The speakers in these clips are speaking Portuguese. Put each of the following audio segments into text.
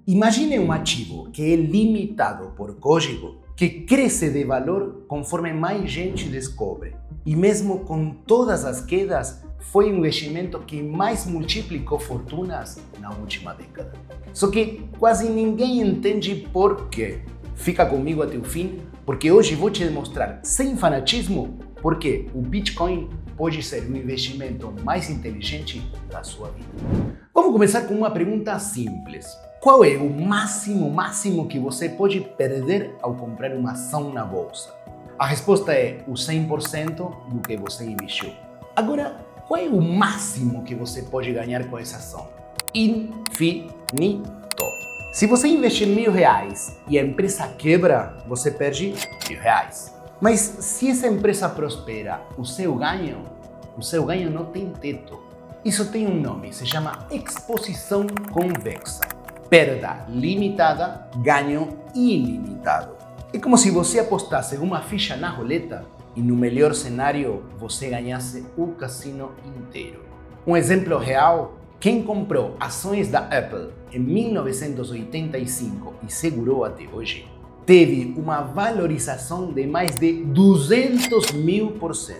Imagine um ativo que é limitado por código, que cresce de valor conforme mais gente descobre. E mesmo com todas as quedas, foi o investimento que mais multiplicou fortunas na última década. Só que quase ninguém entende por quê. Fica comigo até o fim, porque hoje vou te demonstrar, sem fanatismo, por que o Bitcoin pode ser o investimento mais inteligente da sua vida. Vamos começar com uma pergunta simples. Qual é o máximo que você pode perder ao comprar uma ação na bolsa? A resposta é o 100% do que você investiu. Agora, qual é o máximo que você pode ganhar com essa ação? Infinito. Se você investir R$1.000 e a empresa quebra, você perde R$1.000. Mas se essa empresa prospera, o seu ganho não tem teto. Isso tem um nome, se chama exposição convexa. Perda limitada, ganho ilimitado. É como se você apostasse uma ficha na roleta e no melhor cenário você ganhasse o cassino inteiro. Um exemplo real: quem comprou ações da Apple em 1985 e segurou até hoje, teve uma valorização de mais de 200.000%.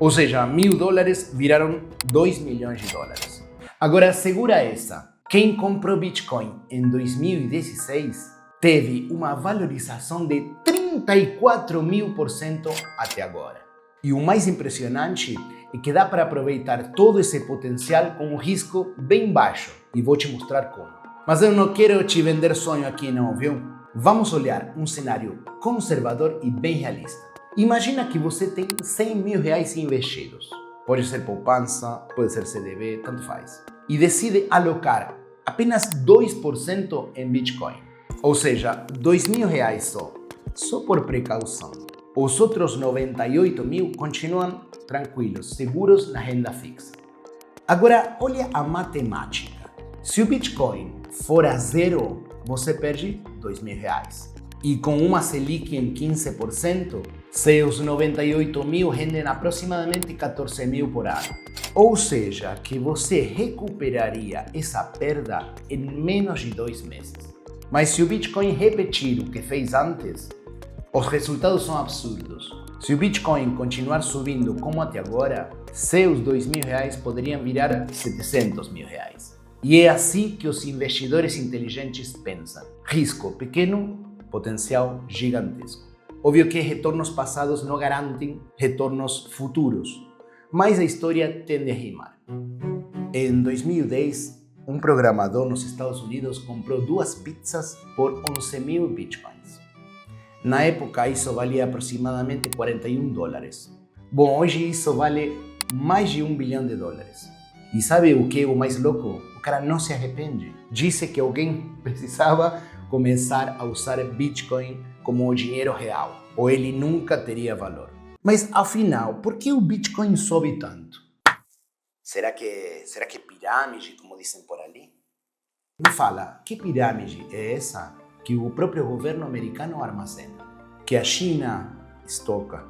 Ou seja, $1.000 viraram $2 milhões. Agora segura essa. Quem comprou Bitcoin em 2016 teve uma valorização de 34.000% até agora. E o mais impressionante é que dá para aproveitar todo esse potencial com um risco bem baixo. E vou te mostrar como. Mas eu não quero te vender sonho aqui não, viu? Vamos olhar um cenário conservador e bem realista. Imagina que você tem R$100.000 investidos. Pode ser poupança, pode ser CDB, tanto faz. E decide alocar apenas 2% em Bitcoin. Ou seja, R$2.000 só por precaução. Os outros 98.000 continuam tranquilos, seguros na renda fixa. Agora, olha a matemática. Se o Bitcoin for a zero, você perde R$2.000. E com uma Selic em 15%, seus 98.000 rendem aproximadamente 14.000 por ano. Ou seja, que você recuperaria essa perda em menos de 2 meses. Mas se o Bitcoin repetir o que fez antes, os resultados são absurdos. Se o Bitcoin continuar subindo como até agora, seus R$2.000 poderiam virar R$700.000. E é assim que os investidores inteligentes pensam. Risco pequeno, potencial gigantesco. Óbvio que retornos passados não garantem retornos futuros, mas a história tende a rimar. Em 2010, um programador nos Estados Unidos comprou 2 pizzas por 11.000 bitcoins. Na época, isso valia aproximadamente $41. Bom, hoje isso vale mais de $1 bilhão. E sabe o que é o mais louco? O cara não se arrepende. Disse que alguém precisava começar a usar Bitcoin como o dinheiro real, ou ele nunca teria valor. Mas afinal, por que o Bitcoin sobe tanto? Será que é pirâmide, como dizem por ali? Me fala, que pirâmide é essa que o próprio governo americano armazena? Que a China estoca?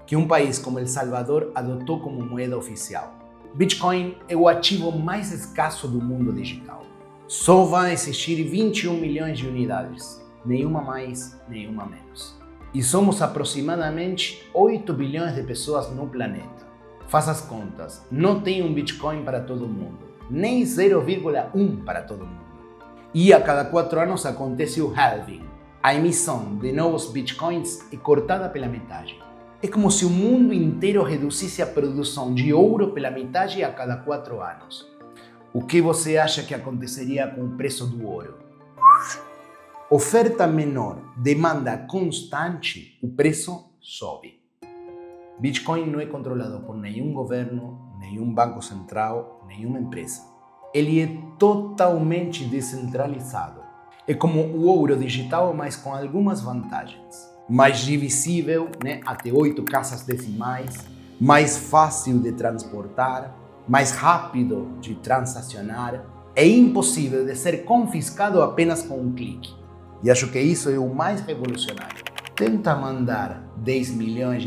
Que um país como El Salvador adotou como moeda oficial? Bitcoin é o ativo mais escasso do mundo digital. Só vai existir 21 milhões de unidades, nenhuma mais, nenhuma menos. E somos aproximadamente 8 bilhões de pessoas no planeta. Faça as contas, não tem um Bitcoin para todo mundo, nem 0,1 para todo mundo. E a cada 4 anos acontece o halving. A emissão de novos Bitcoins é cortada pela metade. É como se o mundo inteiro reduzisse a produção de ouro pela metade a cada 4 anos. O que você acha que aconteceria com o preço do ouro? Oferta menor, demanda constante, o preço sobe. Bitcoin não é controlado por nenhum governo, nenhum banco central, nenhuma empresa. Ele é totalmente descentralizado. É como o ouro digital, mas com algumas vantagens. Mais divisível, até 8 casas decimais, mais fácil de transportar, mais rápido de transacionar, é impossível de ser confiscado apenas com um clique. E acho que isso é o mais revolucionário. Tenta mandar $10 milhões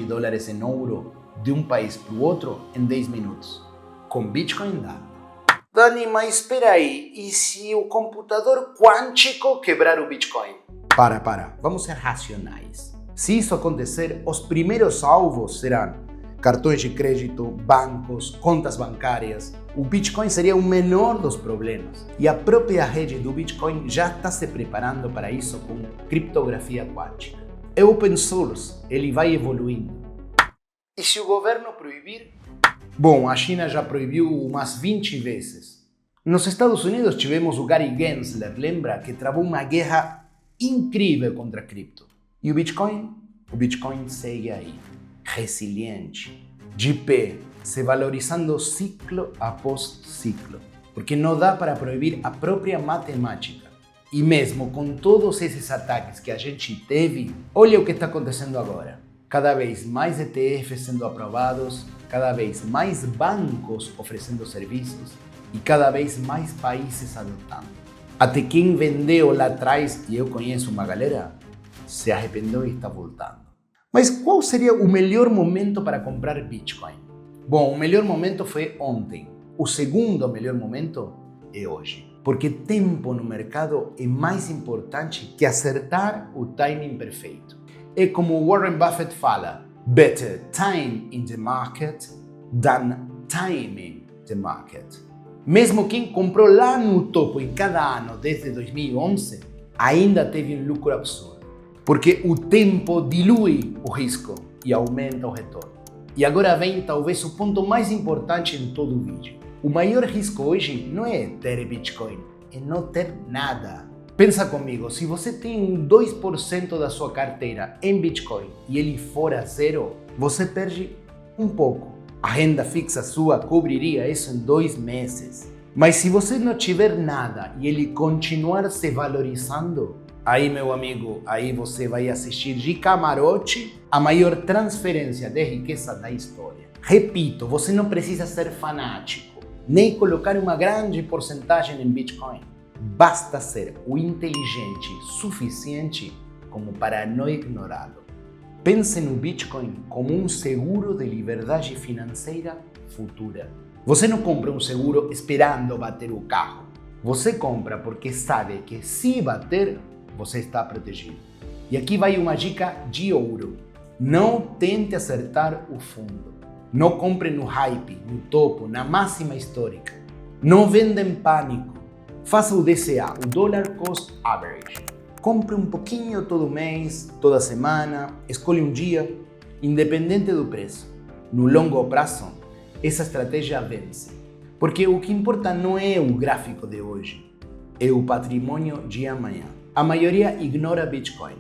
em ouro de um país para o outro em 10 minutos. Com Bitcoin dá. Dani, mas espera aí, e se o computador quântico quebrar o Bitcoin? Para, vamos ser racionais. Se isso acontecer, os primeiros alvos serão cartões de crédito, bancos, contas bancárias. O Bitcoin seria o menor dos problemas. E a própria rede do Bitcoin já está se preparando para isso com criptografia quântica. É open source, ele vai evoluindo. E se o governo proibir? Bom, a China já proibiu umas 20 vezes. Nos Estados Unidos tivemos o Gary Gensler, lembra? Que travou uma guerra incrível contra a cripto. E o Bitcoin? O Bitcoin segue aí, resiliente, de pé, se valorizando ciclo após ciclo. Porque não dá para proibir a própria matemática. E mesmo com todos esses ataques que a gente teve, olha o que está acontecendo agora. Cada vez mais ETFs sendo aprovados, cada vez mais bancos oferecendo serviços e cada vez mais países adotando. Até quem vendeu lá atrás, e eu conheço uma galera, se arrependeu e está voltando. Mas qual seria o melhor momento para comprar Bitcoin? Bom, o melhor momento foi ontem. O segundo melhor momento é hoje. Porque tempo no mercado é mais importante que acertar o timing perfeito. É como Warren Buffett fala, better time in the market than timing the market. Mesmo quem comprou lá no topo em cada ano desde 2011, ainda teve um lucro absurdo. Porque o tempo dilui o risco e aumenta o retorno. E agora vem talvez o ponto mais importante de todo o vídeo. O maior risco hoje não é ter Bitcoin, é não ter nada. Pensa comigo, se você tem 2% da sua carteira em Bitcoin e ele for a zero, você perde um pouco. A renda fixa sua cobriria isso em 2 meses. Mas se você não tiver nada e ele continuar se valorizando, aí, meu amigo, aí você vai assistir de camarote a maior transferência de riqueza da história. Repito, você não precisa ser fanático, nem colocar uma grande porcentagem em Bitcoin. Basta ser o inteligente suficiente como para não ignorá-lo. Pense no Bitcoin como um seguro de liberdade financeira futura. Você não compra um seguro esperando bater o carro. Você compra porque sabe que se bater, você está protegido. E aqui vai uma dica de ouro. Não tente acertar o fundo. Não compre no hype, no topo, na máxima histórica. Não venda em pânico. Faça o DCA, o Dollar Cost Average. Compre um pouquinho todo mês, toda semana, escolhe um dia, independente do preço. No longo prazo, essa estratégia vence. Porque o que importa não é o gráfico de hoje, é o patrimônio de amanhã. A maioria ignora Bitcoin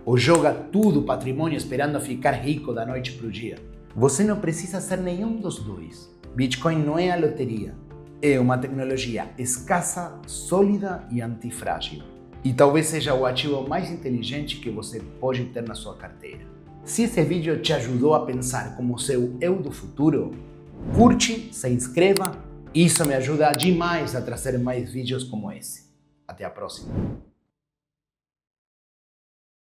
ou joga tudo o patrimônio esperando ficar rico da noite para o dia. Você não precisa ser nenhum dos dois. Bitcoin não é a loteria. É uma tecnologia escassa, sólida e antifrágil. E talvez seja o ativo mais inteligente que você pode ter na sua carteira. Se esse vídeo te ajudou a pensar como seu eu do futuro, curte, se inscreva. Isso me ajuda demais a trazer mais vídeos como esse. Até a próxima.